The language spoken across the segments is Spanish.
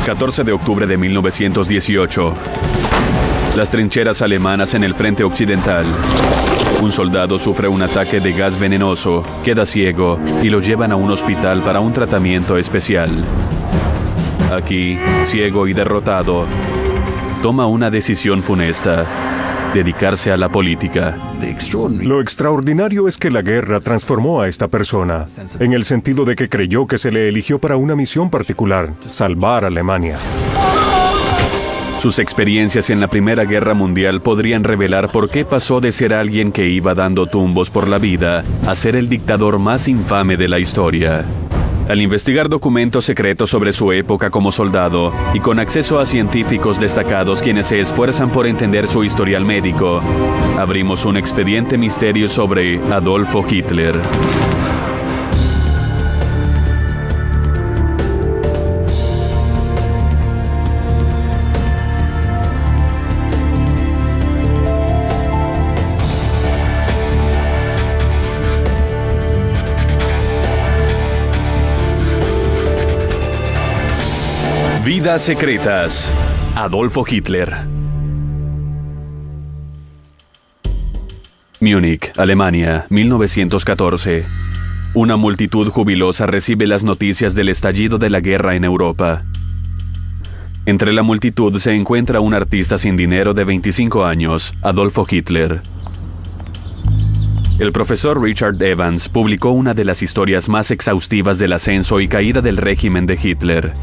14 de octubre de 1918. Las trincheras alemanas en el frente occidental. Un soldado sufre un ataque de gas venenoso, queda ciego y lo llevan a un hospital para un tratamiento especial. Aquí, ciego y derrotado, toma una decisión funesta: dedicarse a la política. Lo extraordinario es que la guerra transformó a esta persona, en el sentido de que creyó que se le eligió para una misión particular: salvar a Alemania. Sus experiencias en la Primera Guerra Mundial podrían revelar por qué pasó de ser alguien que iba dando tumbos por la vida a ser el dictador más infame de la historia. Al investigar documentos secretos sobre su época como soldado y con acceso a científicos destacados quienes se esfuerzan por entender su historial médico, abrimos un expediente misterio sobre Adolfo Hitler. Vidas secretas. Adolfo Hitler. Múnich, Alemania, 1914. Una multitud jubilosa recibe las noticias del estallido de la guerra en Europa. Entre la multitud se encuentra un artista sin dinero de 25 años, Adolfo Hitler. El profesor Richard Evans publicó una de las historias más exhaustivas del ascenso y caída del régimen de Hitler.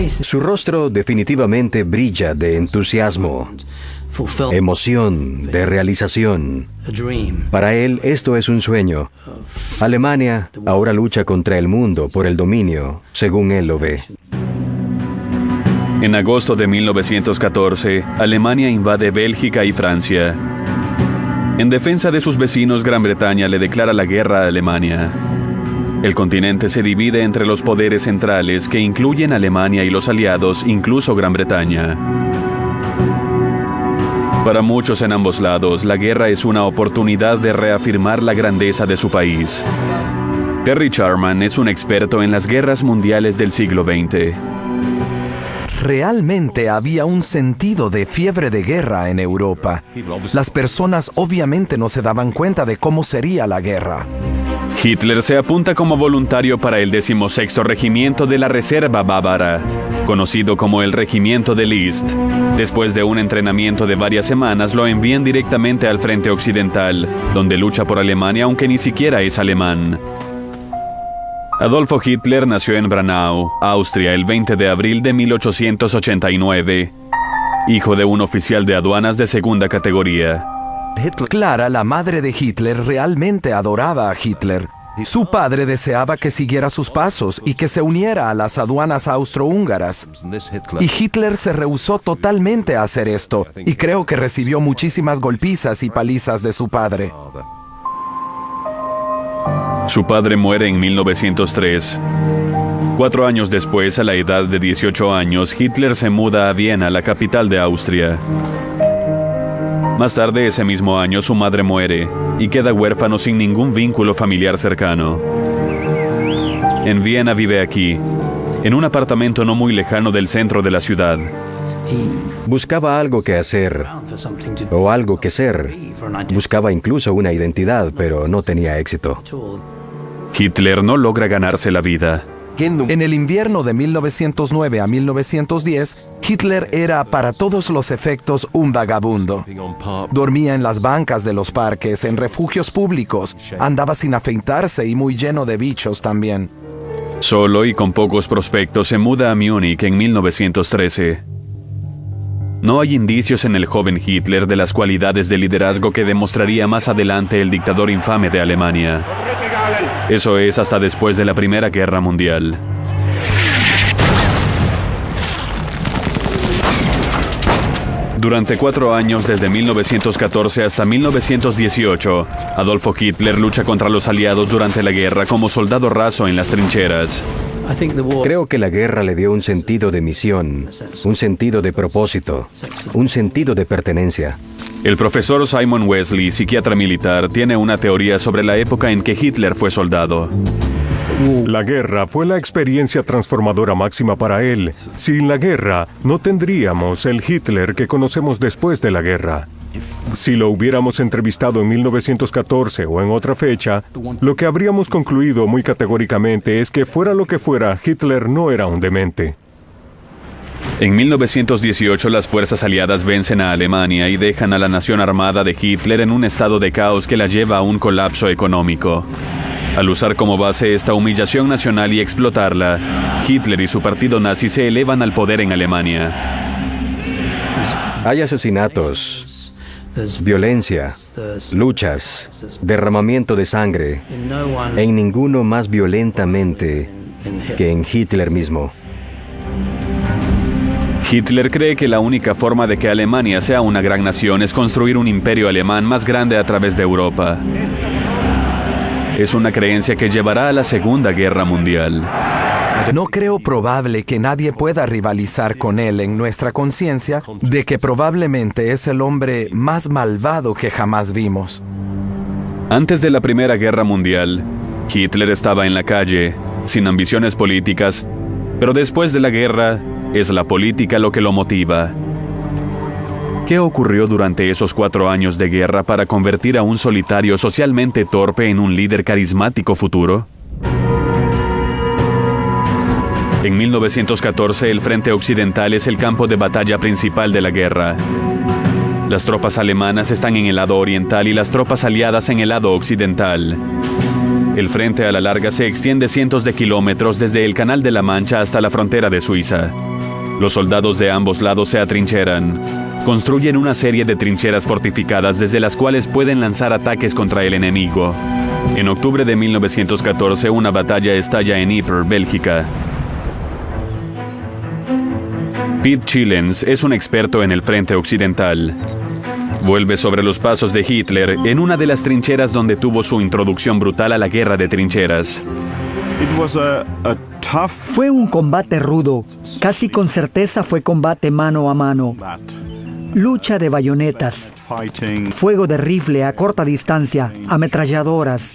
Su rostro definitivamente brilla de entusiasmo, emoción, de realización. Para él esto es un sueño. Alemania ahora lucha contra el mundo por el dominio, según él lo ve. En agosto de 1914, Alemania invade Bélgica y Francia. En defensa de sus vecinos, Gran Bretaña le declara la guerra a Alemania. El continente se divide entre los poderes centrales que incluyen Alemania y los aliados, incluso Gran Bretaña. Para muchos en ambos lados, la guerra es una oportunidad de reafirmar la grandeza de su país. Terry Charman es un experto en las guerras mundiales del siglo XX. Realmente había un sentido de fiebre de guerra en Europa. Las personas obviamente no se daban cuenta de cómo sería la guerra. Hitler se apunta como voluntario para el 16º Regimiento de la Reserva Bávara, conocido como el Regimiento de List. Después de un entrenamiento de varias semanas, lo envían directamente al frente occidental, donde lucha por Alemania aunque ni siquiera es alemán. Adolfo Hitler nació en Braunau, Austria, el 20 de abril de 1889, hijo de un oficial de aduanas de segunda categoría. Clara, la madre de Hitler, realmente adoraba a Hitler. Su padre deseaba que siguiera sus pasos y que se uniera a las aduanas austrohúngaras. Y Hitler se rehusó totalmente a hacer esto, y creo que recibió muchísimas golpizas y palizas de su padre. Su padre muere en 1903. 4 años después, a la edad de 18 años, Hitler se muda a Viena, la capital de Austria. Más tarde ese mismo año su madre muere y queda huérfano sin ningún vínculo familiar cercano. En Viena vive aquí, en un apartamento no muy lejano del centro de la ciudad. Buscaba algo que hacer o algo que ser. Buscaba incluso una identidad, pero no tenía éxito. Hitler no logra ganarse la vida. En el invierno de 1909 a 1910, Hitler era para todos los efectos un vagabundo. Dormía en las bancas de los parques, en refugios públicos, andaba sin afeitarse y muy lleno de bichos también. Solo y con pocos prospectos se muda a Múnich en 1913. No hay indicios en el joven Hitler de las cualidades de liderazgo que demostraría más adelante el dictador infame de Alemania. Eso es hasta después de la Primera Guerra Mundial. Durante 4 años, desde 1914 hasta 1918, Adolfo Hitler lucha contra los aliados durante la guerra como soldado raso en las trincheras. Creo que la guerra le dio un sentido de misión, un sentido de propósito, un sentido de pertenencia. El profesor Simon Wesley, psiquiatra militar, tiene una teoría sobre la época en que Hitler fue soldado. La guerra fue la experiencia transformadora máxima para él. Sin la guerra, no tendríamos el Hitler que conocemos después de la guerra. Si lo hubiéramos entrevistado en 1914 o en otra fecha, lo que habríamos concluido muy categóricamente es que fuera lo que fuera, Hitler no era un demente. En 1918 las fuerzas aliadas vencen a Alemania y dejan a la nación armada de Hitler en un estado de caos que la lleva a un colapso económico. Al usar como base esta humillación nacional y explotarla, Hitler y su partido nazi se elevan al poder en Alemania. Hay asesinatos, violencia, luchas, derramamiento de sangre, en ninguno más violentamente que en Hitler mismo. Hitler cree que la única forma de que Alemania sea una gran nación es construir un imperio alemán más grande a través de Europa. Es una creencia que llevará a la Segunda Guerra Mundial. No creo probable que nadie pueda rivalizar con él en nuestra conciencia de que probablemente es el hombre más malvado que jamás vimos. Antes de la Primera Guerra Mundial, Hitler estaba en la calle, sin ambiciones políticas, pero después de la guerra, es la política lo que lo motiva. ¿Qué ocurrió durante esos 4 años de guerra para convertir a un solitario socialmente torpe en un líder carismático futuro? En 1914, el Frente Occidental es el campo de batalla principal de la guerra. Las tropas alemanas están en el lado oriental y las tropas aliadas en el lado occidental. El frente a la larga se extiende cientos de kilómetros desde el Canal de la Mancha hasta la frontera de Suiza. Los soldados de ambos lados se atrincheran. Construyen una serie de trincheras fortificadas desde las cuales pueden lanzar ataques contra el enemigo. En octubre de 1914, una batalla estalla en Ypres, Bélgica. Piet Schillens es un experto en el frente occidental. Vuelve sobre los pasos de Hitler en una de las trincheras donde tuvo su introducción brutal a la guerra de trincheras. Fue un combate rudo. Casi con certeza fue combate mano a mano. Lucha de bayonetas, fuego de rifle a corta distancia, ametralladoras.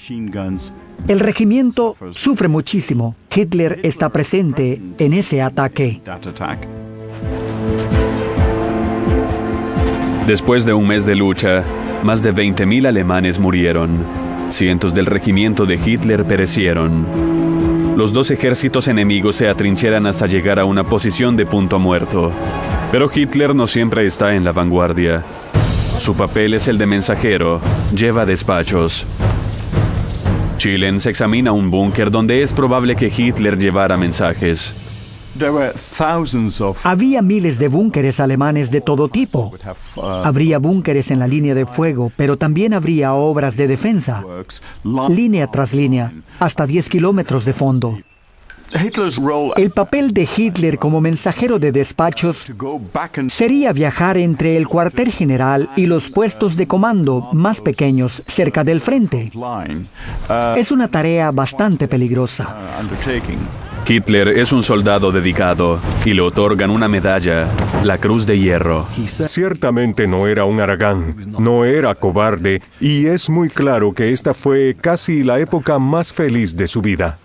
El regimiento sufre muchísimo. Hitler está presente en ese ataque. Después de un mes de lucha, más de 20.000 alemanes murieron. Cientos del regimiento de Hitler perecieron. Los 2 ejércitos enemigos se atrincheran hasta llegar a una posición de punto muerto. Pero Hitler no siempre está en la vanguardia. Su papel es el de mensajero, lleva despachos. Schillens examina un búnker donde es probable que Hitler llevara mensajes. Había miles de búnkeres alemanes de todo tipo. Habría búnkeres en la línea de fuego, pero también habría obras de defensa, línea tras línea, hasta 10 kilómetros de fondo. El papel de Hitler como mensajero de despachos sería viajar entre el cuartel general y los puestos de comando más pequeños cerca del frente. Es una tarea bastante peligrosa. Hitler es un soldado dedicado y le otorgan una medalla, la Cruz de Hierro. Ciertamente no era un haragán, no era cobarde, y es muy claro que esta fue casi la época más feliz de su vida.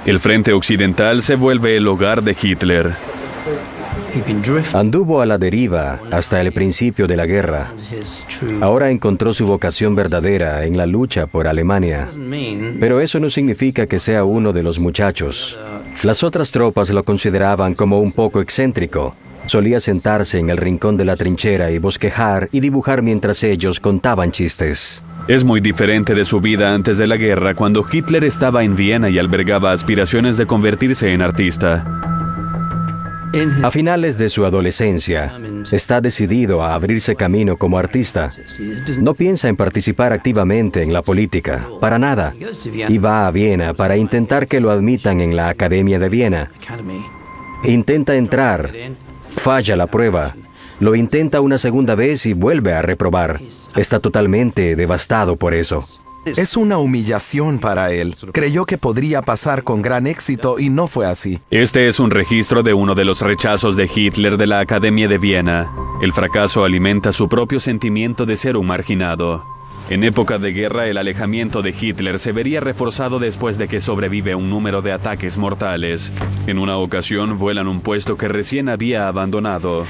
El frente occidental se vuelve el hogar de Hitler. Anduvo a la deriva hasta el principio de la guerra. Ahora encontró su vocación verdadera en la lucha por Alemania. Pero eso no significa que sea uno de los muchachos. Las otras tropas lo consideraban como un poco excéntrico. Solía sentarse en el rincón de la trinchera y bosquejar y dibujar mientras ellos contaban chistes. Es muy diferente de su vida antes de la guerra, cuando Hitler estaba en Viena y albergaba aspiraciones de convertirse en artista. A finales de su adolescencia, está decidido a abrirse camino como artista. No piensa en participar activamente en la política, para nada. Y va a Viena para intentar que lo admitan en la Academia de Viena. Intenta entrar, falla la prueba. Lo intenta una segunda vez y vuelve a reprobar. Está totalmente devastado por eso. Es una humillación para él. Creyó que podría pasar con gran éxito y no fue así. Este es un registro de uno de los rechazos de Hitler de la Academia de Viena. El fracaso alimenta su propio sentimiento de ser un marginado. En época de guerra, el alejamiento de Hitler se vería reforzado después de que sobrevive un número de ataques mortales. En una ocasión, vuelan un puesto que recién había abandonado.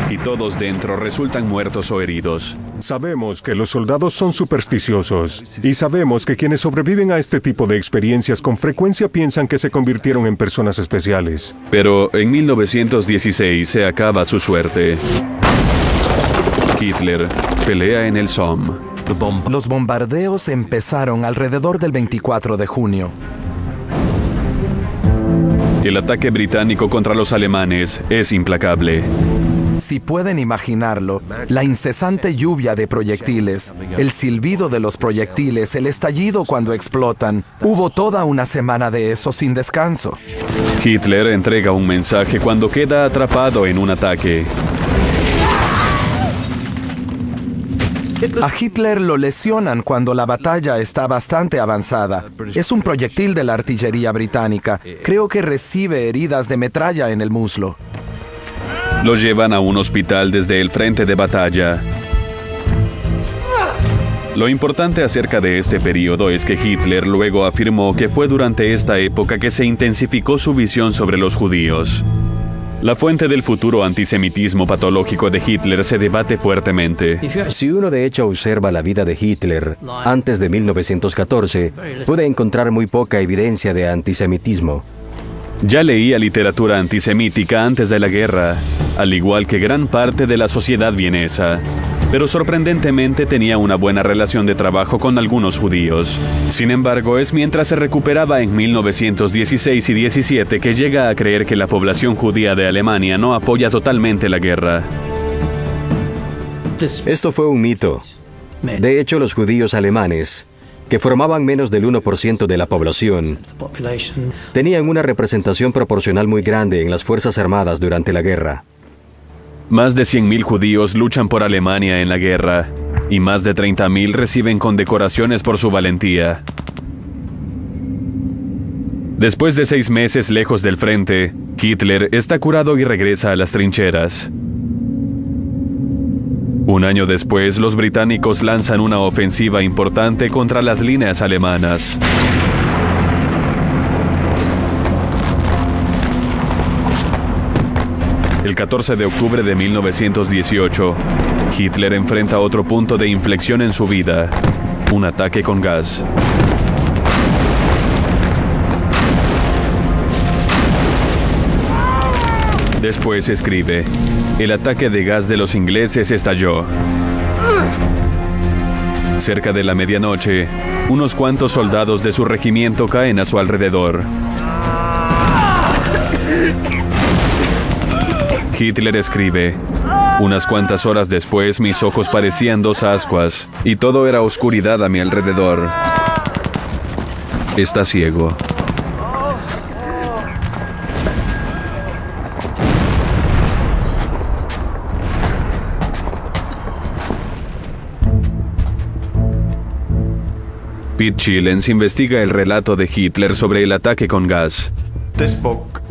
Y todos dentro resultan muertos o heridos. Sabemos que los soldados son supersticiosos y sabemos que quienes sobreviven a este tipo de experiencias con frecuencia piensan que se convirtieron en personas especiales. Pero en 1916 se acaba su suerte. Hitler pelea en el Somme. Los bombardeos empezaron alrededor del 24 de junio. El ataque británico contra los alemanes es implacable. Si pueden imaginarlo, la incesante lluvia de proyectiles, el silbido de los proyectiles, el estallido cuando explotan, hubo toda una semana de eso sin descanso. Hitler entrega un mensaje cuando queda atrapado en un ataque. A Hitler lo lesionan cuando la batalla está bastante avanzada. Es un proyectil de la artillería británica. Creo que recibe heridas de metralla en el muslo. Lo llevan a un hospital desde el frente de batalla. Lo importante acerca de este periodo es que Hitler luego afirmó que fue durante esta época que se intensificó su visión sobre los judíos. La fuente del futuro antisemitismo patológico de Hitler se debate fuertemente. Si uno de hecho observa la vida de Hitler antes de 1914, puede encontrar muy poca evidencia de antisemitismo. Ya leía literatura antisemítica antes de la guerra, al igual que gran parte de la sociedad vienesa. Pero sorprendentemente tenía una buena relación de trabajo con algunos judíos. Sin embargo, es mientras se recuperaba en 1916 y 17 que llega a creer que la población judía de Alemania no apoya totalmente la guerra. Esto fue un mito. De hecho, los judíos alemanes, que formaban menos del 1% de la población, tenían una representación proporcional muy grande en las Fuerzas Armadas durante la guerra. Más de 100.000 judíos luchan por Alemania en la guerra, y más de 30.000 reciben condecoraciones por su valentía. Después de 6 meses lejos del frente, Hitler está curado y regresa a las trincheras. Un año después, los británicos lanzan una ofensiva importante contra las líneas alemanas. El 14 de octubre de 1918, Hitler enfrenta otro punto de inflexión en su vida, un ataque con gas. Después escribe, el ataque de gas de los ingleses estalló. Cerca de la medianoche, unos cuantos soldados de su regimiento caen a su alrededor. Hitler escribe, unas cuantas horas después mis ojos parecían 2 ascuas y todo era oscuridad a mi alrededor. Está ciego. Pete Chilens investiga el relato de Hitler sobre el ataque con gas.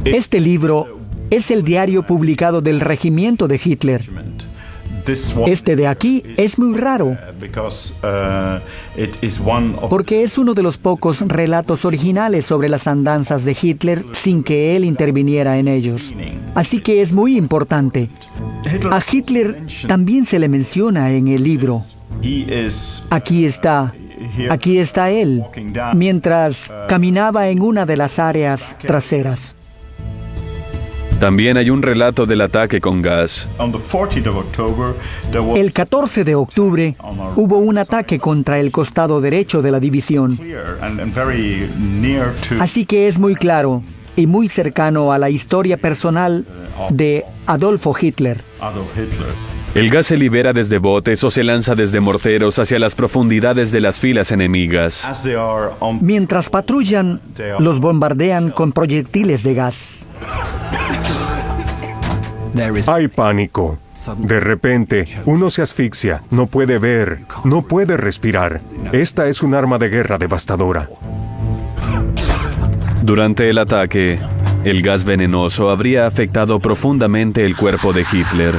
Este libro es el diario publicado del regimiento de Hitler. Este de aquí es muy raro, porque es uno de los pocos relatos originales sobre las andanzas de Hitler sin que él interviniera en ellos. Así que es muy importante. A Hitler también se le menciona en el libro. Aquí está él, mientras caminaba en una de las áreas traseras. También hay un relato del ataque con gas. El 14 de octubre hubo un ataque contra el costado derecho de la división. Así que es muy claro y muy cercano a la historia personal de Adolfo Hitler. El gas se libera desde botes o se lanza desde morteros hacia las profundidades de las filas enemigas. Mientras patrullan, los bombardean con proyectiles de gas. Hay pánico. De repente, uno se asfixia, no puede ver, no puede respirar. Esta es un arma de guerra devastadora. Durante el ataque, el gas venenoso habría afectado profundamente el cuerpo de Hitler.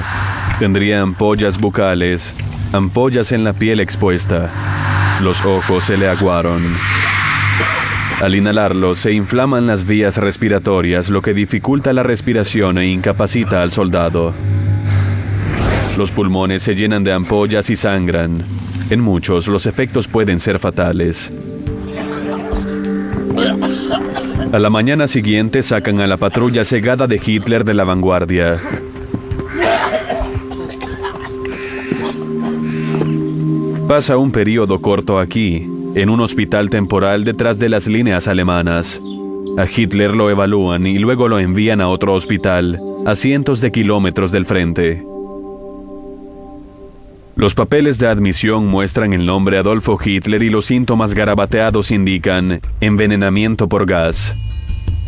Tendría ampollas bucales ampollas en la piel expuesta. Los ojos se le aguaron. Al inhalarlo, se inflaman las vías respiratorias, lo que dificulta la respiración e incapacita al soldado. Los pulmones se llenan de ampollas y sangran. En muchos, los efectos pueden ser fatales. A la mañana siguiente sacan a la patrulla cegada de Hitler de la vanguardia. Pasa un periodo corto aquí, en un hospital temporal detrás de las líneas alemanas. A Hitler lo evalúan y luego lo envían a otro hospital, a cientos de kilómetros del frente. Los papeles de admisión muestran el nombre Adolfo Hitler y los síntomas garabateados indican envenenamiento por gas.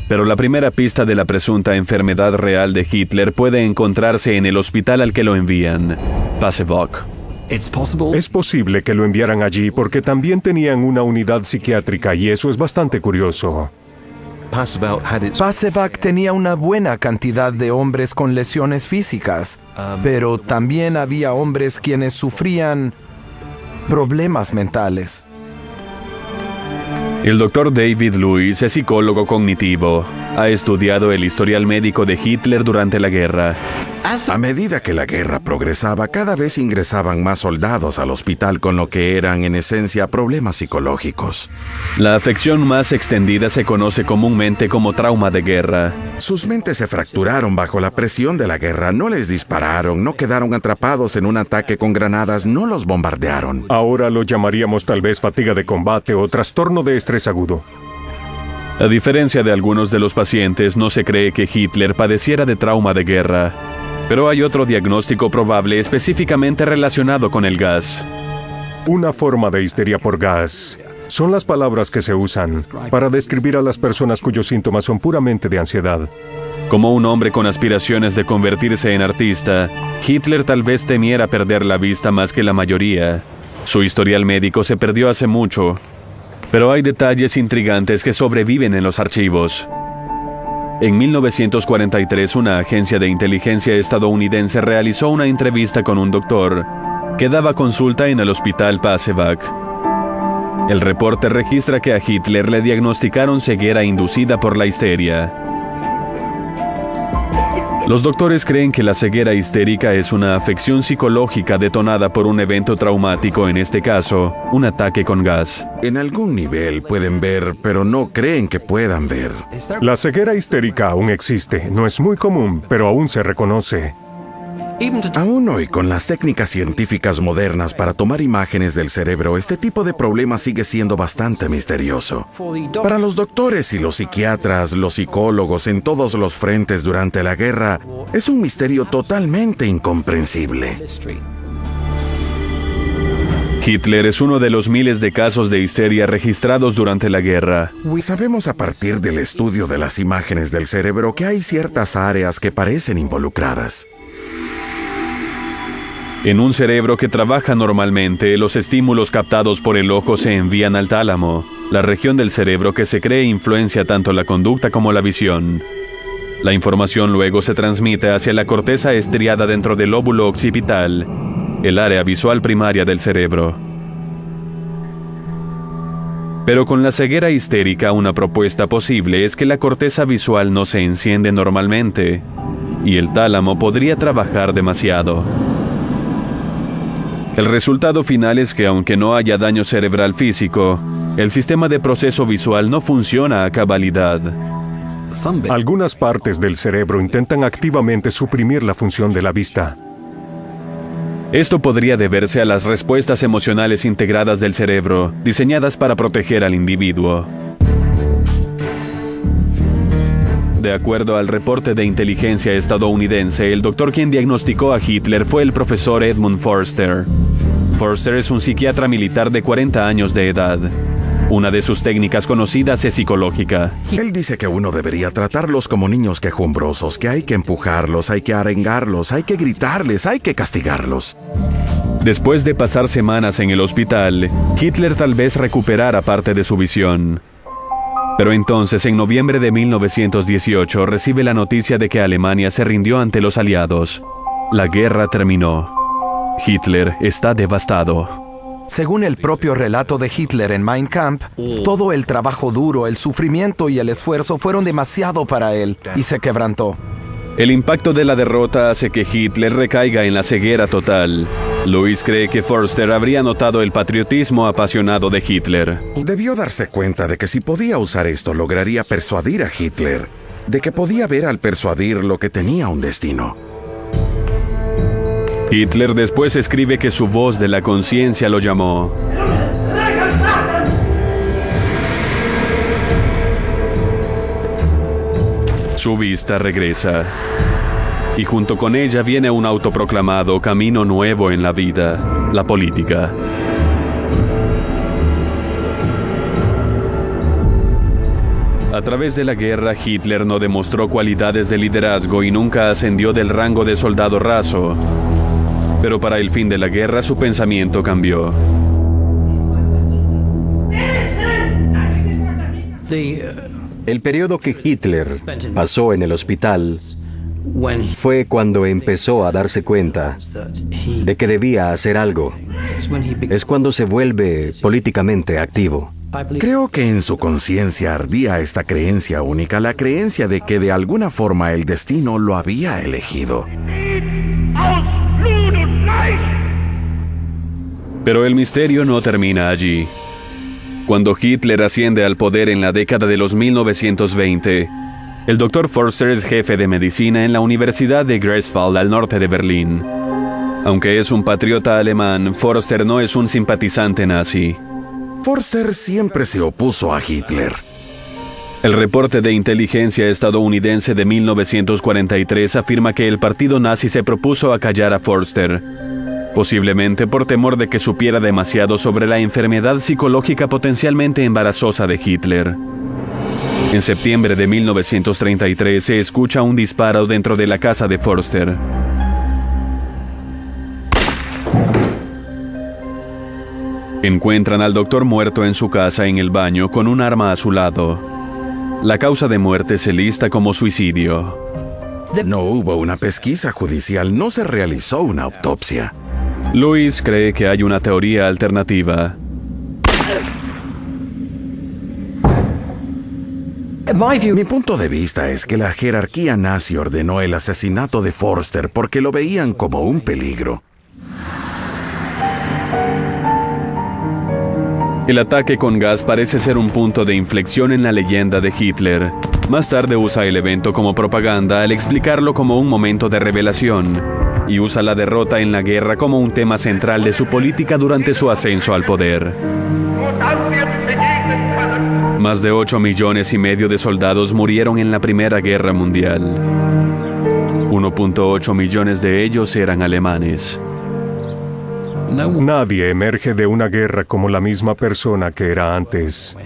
Pero la primera pista de la presunta enfermedad real de Hitler puede encontrarse en el hospital al que lo envían, Pasewalk. Es posible que lo enviaran allí porque también tenían una unidad psiquiátrica y eso es bastante curioso. Pasewalk tenía una buena cantidad de hombres con lesiones físicas, pero también había hombres quienes sufrían problemas mentales. El doctor David Lewis es psicólogo cognitivo. Ha estudiado el historial médico de Hitler durante la guerra. A medida que la guerra progresaba, cada vez ingresaban más soldados al hospital con lo que eran, en esencia, problemas psicológicos. La afección más extendida se conoce comúnmente como trauma de guerra. Sus mentes se fracturaron bajo la presión de la guerra. No les dispararon, no quedaron atrapados en un ataque con granadas, no los bombardearon. Ahora lo llamaríamos tal vez fatiga de combate o trastorno de estrés agudo. A diferencia de algunos de los pacientes, no se cree que Hitler padeciera de trauma de guerra. Pero hay otro diagnóstico probable específicamente relacionado con el gas. Una forma de histeria por gas. Son las palabras que se usan para describir a las personas cuyos síntomas son puramente de ansiedad. Como un hombre con aspiraciones de convertirse en artista, Hitler tal vez temiera perder la vista más que la mayoría. Su historial médico se perdió hace mucho, pero hay detalles intrigantes que sobreviven en los archivos. En 1943, una agencia de inteligencia estadounidense realizó una entrevista con un doctor que daba consulta en el hospital Pasewalk. El reporte registra que a Hitler le diagnosticaron ceguera inducida por la histeria. Los doctores creen que la ceguera histérica es una afección psicológica detonada por un evento traumático, en este caso, un ataque con gas. En algún nivel pueden ver, pero no creen que puedan ver. La ceguera histérica aún existe. No es muy común, pero aún se reconoce. Aún hoy, con las técnicas científicas modernas para tomar imágenes del cerebro, este tipo de problema sigue siendo bastante misterioso. Para los doctores y los psiquiatras, los psicólogos en todos los frentes durante la guerra, es un misterio totalmente incomprensible. Hitler es uno de los miles de casos de histeria registrados durante la guerra. Sabemos a partir del estudio de las imágenes del cerebro que hay ciertas áreas que parecen involucradas. En un cerebro que trabaja normalmente, los estímulos captados por el ojo se envían al tálamo, la región del cerebro que se cree influencia tanto la conducta como la visión. La información luego se transmite hacia la corteza estriada dentro del lóbulo occipital, el área visual primaria del cerebro. Pero con la ceguera histérica, una propuesta posible es que la corteza visual no se enciende normalmente, y el tálamo podría trabajar demasiado. El resultado final es que, aunque no haya daño cerebral físico, el sistema de proceso visual no funciona a cabalidad. Algunas partes del cerebro intentan activamente suprimir la función de la vista. Esto podría deberse a las respuestas emocionales integradas del cerebro, diseñadas para proteger al individuo. De acuerdo al reporte de inteligencia estadounidense, el doctor quien diagnosticó a Hitler fue el profesor Edmund Forster. Forster es un psiquiatra militar de 40 años de edad. Una de sus técnicas conocidas es psicológica. Él dice que uno debería tratarlos como niños quejumbrosos, que hay que empujarlos, hay que arengarlos, hay que gritarles, hay que castigarlos. Después de pasar semanas en el hospital, Hitler tal vez recuperara parte de su visión. Pero entonces, en noviembre de 1918, recibe la noticia de que Alemania se rindió ante los aliados. La guerra terminó. Hitler está devastado. Según el propio relato de Hitler en Mein Kampf, todo el trabajo duro, el sufrimiento y el esfuerzo fueron demasiado para él y se quebrantó. El impacto de la derrota hace que Hitler recaiga en la ceguera total. Louis cree que Forster habría notado el patriotismo apasionado de Hitler. Debió darse cuenta de que si podía usar esto lograría persuadir a Hitler, de que podía ver al persuadir lo que tenía un destino. Hitler después escribe que su voz de la conciencia lo llamó. Su vista regresa. Y junto con ella viene un autoproclamado camino nuevo en la vida, la política. A través de la guerra, Hitler no demostró cualidades de liderazgo y nunca ascendió del rango de soldado raso. Pero para el fin de la guerra su pensamiento cambió. El periodo que Hitler pasó en el hospital fue cuando empezó a darse cuenta de que debía hacer algo. Es cuando se vuelve políticamente activo. Creo que en su conciencia ardía esta creencia única, la creencia de que de alguna forma el destino lo había elegido. Pero el misterio no termina allí. Cuando Hitler asciende al poder en la década de los 1920, el Dr. Forster es jefe de medicina en la Universidad de Greifswald al norte de Berlín. Aunque es un patriota alemán, Forster no es un simpatizante nazi. Forster siempre se opuso a Hitler. El reporte de inteligencia estadounidense de 1943 afirma que el partido nazi se propuso acallar a Forster, posiblemente por temor de que supiera demasiado sobre la enfermedad psicológica potencialmente embarazosa de Hitler. En septiembre de 1933 se escucha un disparo dentro de la casa de Forster. Encuentran al doctor muerto en su casa en el baño con un arma a su lado. La causa de muerte se lista como suicidio. No hubo una pesquisa judicial, no se realizó una autopsia. Louis cree que hay una teoría alternativa. Mi punto de vista es que la jerarquía nazi ordenó el asesinato de Forster porque lo veían como un peligro. El ataque con gas parece ser un punto de inflexión en la leyenda de Hitler. Más tarde usa el evento como propaganda al explicarlo como un momento de revelación, y usa la derrota en la guerra como un tema central de su política durante su ascenso al poder. Más de 8,5 millones de soldados murieron en la Primera Guerra Mundial. 1,8 millones de ellos eran alemanes. Nadie emerge de una guerra como la misma persona que era antes.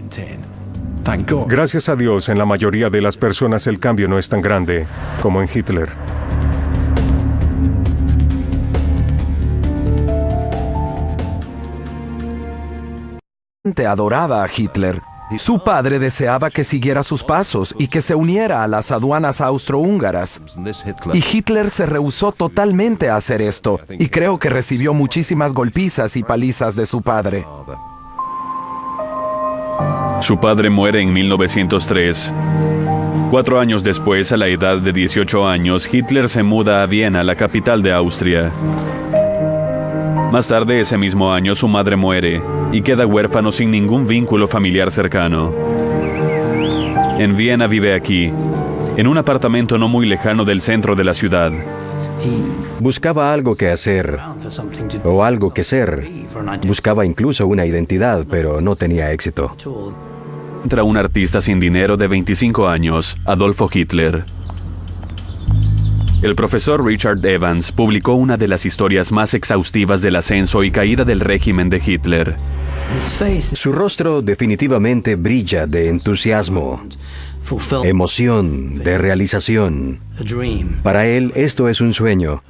Gracias a Dios, en la mayoría de las personas el cambio no es tan grande como en Hitler. Adoraba a Hitler. Su padre deseaba que siguiera sus pasos y que se uniera a las aduanas austrohúngaras. Y Hitler se rehusó totalmente a hacer esto, y creo que recibió muchísimas golpizas y palizas de su padre. Su padre muere en 1903. 4 años después, a la edad de 18 años, Hitler se muda a Viena, la capital de Austria. Más tarde ese mismo año, su madre muere y queda huérfano sin ningún vínculo familiar cercano. En Viena vive aquí, en un apartamento no muy lejano del centro de la ciudad. Buscaba algo que hacer o algo que ser. Buscaba incluso una identidad, pero no tenía éxito. Entra un artista sin dinero de 25 años, Adolfo Hitler. El profesor Richard Evans publicó una de las historias más exhaustivas del ascenso y caída del régimen de Hitler. Su rostro definitivamente brilla de entusiasmo, emoción, de realización. Para él esto es un sueño.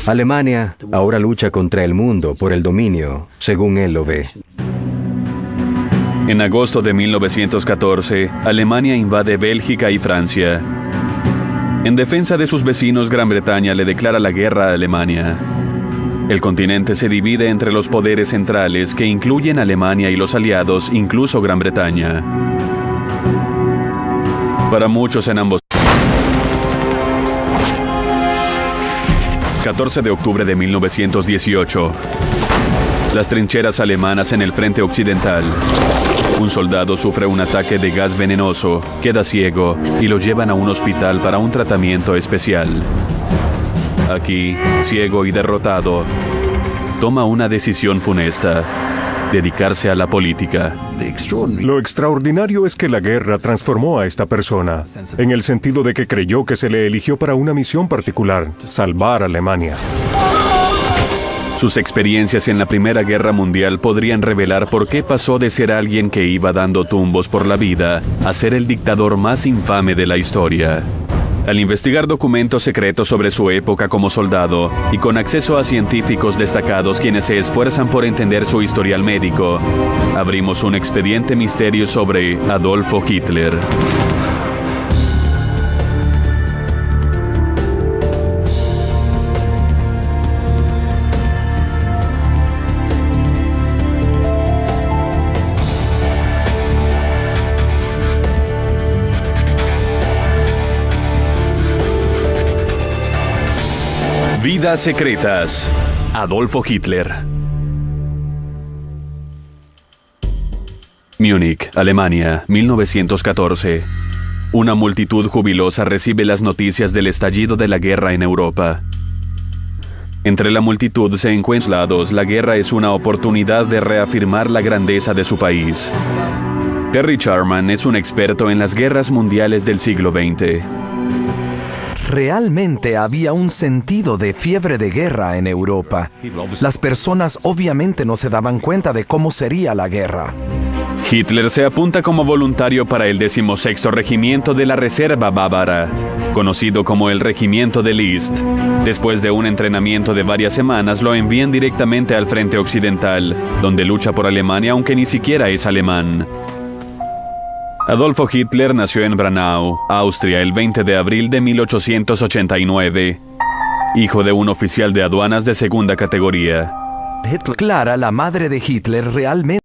Alemania ahora lucha contra el mundo por el dominio, según él lo ve. En agosto de 1914, Alemania invade Bélgica y Francia. En defensa de sus vecinos, Gran Bretaña le declara la guerra a Alemania. El continente se divide entre los poderes centrales que incluyen Alemania y los aliados, incluso Gran Bretaña. Para muchos en ambos. 14 de octubre de 1918. Las trincheras alemanas en el frente occidental. Un soldado sufre un ataque de gas venenoso, queda ciego y lo llevan a un hospital para un tratamiento especial. Aquí, ciego y derrotado, toma una decisión funesta: dedicarse a la política. Lo extraordinario es que la guerra transformó a esta persona, en el sentido de que creyó que se le eligió para una misión particular: salvar a Alemania. Sus experiencias en la Primera Guerra Mundial podrían revelar por qué pasó de ser alguien que iba dando tumbos por la vida a ser el dictador más infame de la historia. Al investigar documentos secretos sobre su época como soldado y con acceso a científicos destacados quienes se esfuerzan por entender su historial médico, abrimos un expediente misterio sobre Adolfo Hitler. Vidas secretas. Adolfo Hitler. Múnich, Alemania, 1914. Una multitud jubilosa recibe las noticias del estallido de la guerra en Europa. Entre la multitud se encuentran lados. La guerra es una oportunidad de reafirmar la grandeza de su país. Terry Charman es un experto en las guerras mundiales del siglo XX. Realmente había un sentido de fiebre de guerra en Europa. Las personas obviamente no se daban cuenta de cómo sería la guerra. Hitler se apunta como voluntario para el 16º Regimiento de la Reserva Bávara, conocido como el Regimiento de List. Después de un entrenamiento de varias semanas, lo envían directamente al frente occidental, donde lucha por Alemania aunque ni siquiera es alemán. Adolfo Hitler nació en Braunau, Austria, el 20 de abril de 1889, hijo de un oficial de aduanas de segunda categoría. Clara, la madre de Hitler, realmente